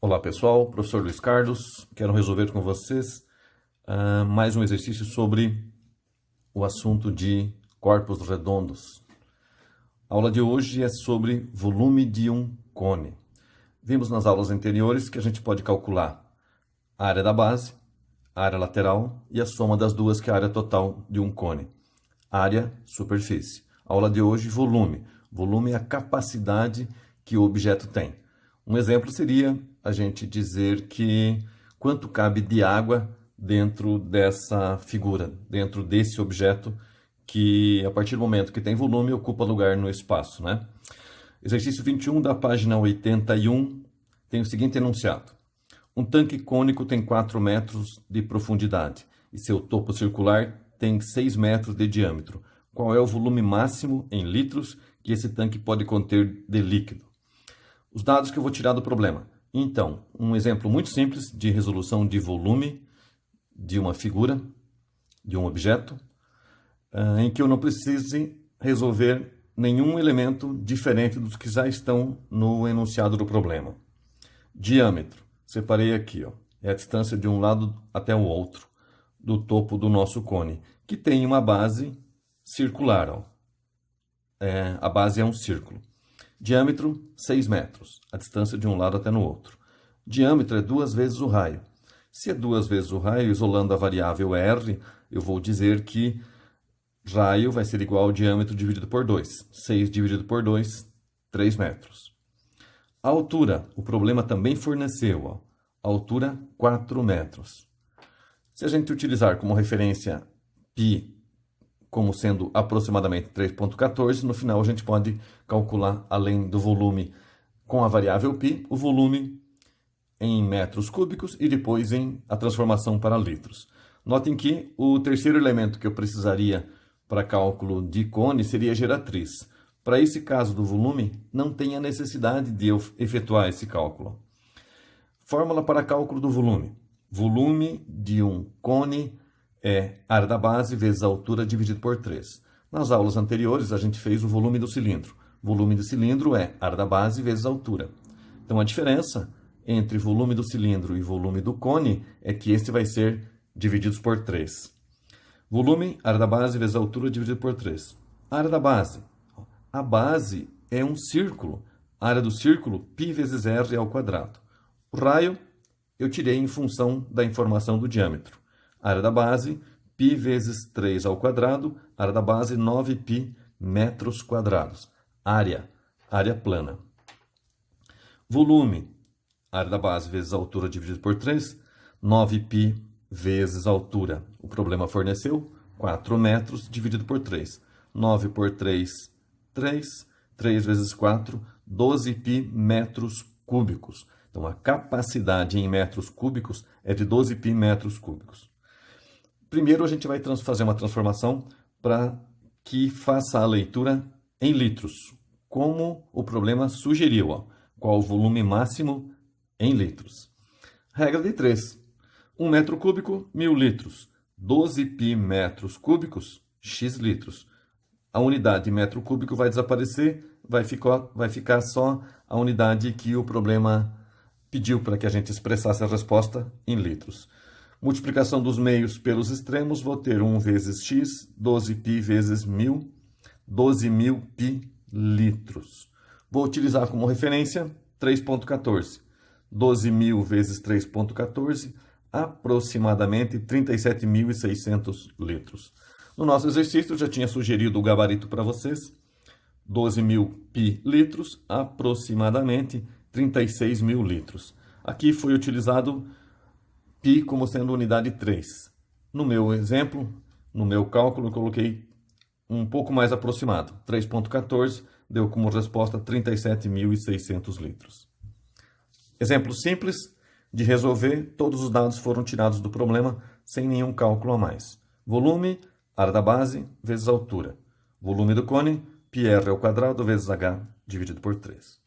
Olá pessoal, professor Luiz Carlos, quero resolver com vocês mais um exercício sobre o assunto de corpos redondos. A aula de hoje é sobre volume de um cone. Vimos nas aulas anteriores que a gente pode calcular a área da base, a área lateral e a soma das duas, que é a área total de um cone. Área, superfície. A aula de hoje, volume. Volume é a capacidade que o objeto tem. Um exemplo seria a gente dizer que quanto cabe de água dentro dessa figura, dentro desse objeto que, a partir do momento que tem volume, ocupa lugar no espaço, né? Exercício 21 da página 81 tem o seguinte enunciado. Um tanque cônico tem 4 metros de profundidade e seu topo circular tem 6 metros de diâmetro. Qual é o volume máximo em litros que esse tanque pode conter de líquido? Os dados que eu vou tirar do problema. Então, um exemplo muito simples de resolução de volume de uma figura, de um objeto, em que eu não precise resolver nenhum elemento diferente dos que já estão no enunciado do problema. Diâmetro. Separei aqui, ó. É a distância de um lado até o outro do topo do nosso cone, que tem uma base circular, ó. A base é um círculo. Diâmetro, 6 metros, a distância de um lado até no outro. Diâmetro é 2 vezes o raio. Se é 2 vezes o raio, isolando a variável R, eu vou dizer que raio vai ser igual ao diâmetro dividido por 2. 6 dividido por 2, 3 metros. A altura, o problema também forneceu, ó. Altura, 4 metros. Se a gente utilizar como referência π como sendo aproximadamente 3,14, no final a gente pode calcular, além do volume com a variável π, o volume em metros cúbicos e depois em a transformação para litros. Notem que o terceiro elemento que eu precisaria para cálculo de cone seria a geratriz. Para esse caso do volume, não tem a necessidade de eu efetuar esse cálculo. Fórmula para cálculo do volume. Volume de um cone é área da base vezes a altura dividido por 3. Nas aulas anteriores, a gente fez o volume do cilindro. Volume do cilindro é área da base vezes a altura. Então, a diferença entre volume do cilindro e volume do cone é que este vai ser dividido por 3. Volume, área da base vezes a altura dividido por 3. Área da base. A base é um círculo. A área do círculo, π vezes r ao quadrado. O raio, eu tirei em função da informação do diâmetro. Área da base, π vezes 3 ao quadrado, área da base, 9π metros quadrados. Área plana. Volume, área da base vezes a altura dividido por 3, 9π vezes a altura. O problema forneceu 4 metros dividido por 3. 9 por 3, 3. 3 vezes 4, 12π metros cúbicos. Então, a capacidade em metros cúbicos é de 12π metros cúbicos. Primeiro, a gente vai fazer uma transformação para que faça a leitura em litros, como o problema sugeriu. Ó. Qual o volume máximo em litros? Regra de 3. 1 metro cúbico, 1000 litros. 12π metros cúbicos, x litros. A unidade metro cúbico vai desaparecer, vai ficar só a unidade que o problema pediu para que a gente expressasse a resposta em litros. Multiplicação dos meios pelos extremos, vou ter 1 vezes x, 12π vezes 1000, 12.000π litros. Vou utilizar como referência 3,14. 12.000 vezes 3,14, aproximadamente 37.600 litros. No nosso exercício, eu já tinha sugerido o gabarito para vocês. 12.000π litros, aproximadamente 36.000 litros. Aqui foi utilizado π como sendo unidade 3. No meu exemplo, no meu cálculo, eu coloquei um pouco mais aproximado. 3,14 deu como resposta 37.600 litros. Exemplo simples de resolver, todos os dados foram tirados do problema sem nenhum cálculo a mais. Volume, área da base, vezes a altura. Volume do cone, πr ao quadrado vezes h dividido por 3.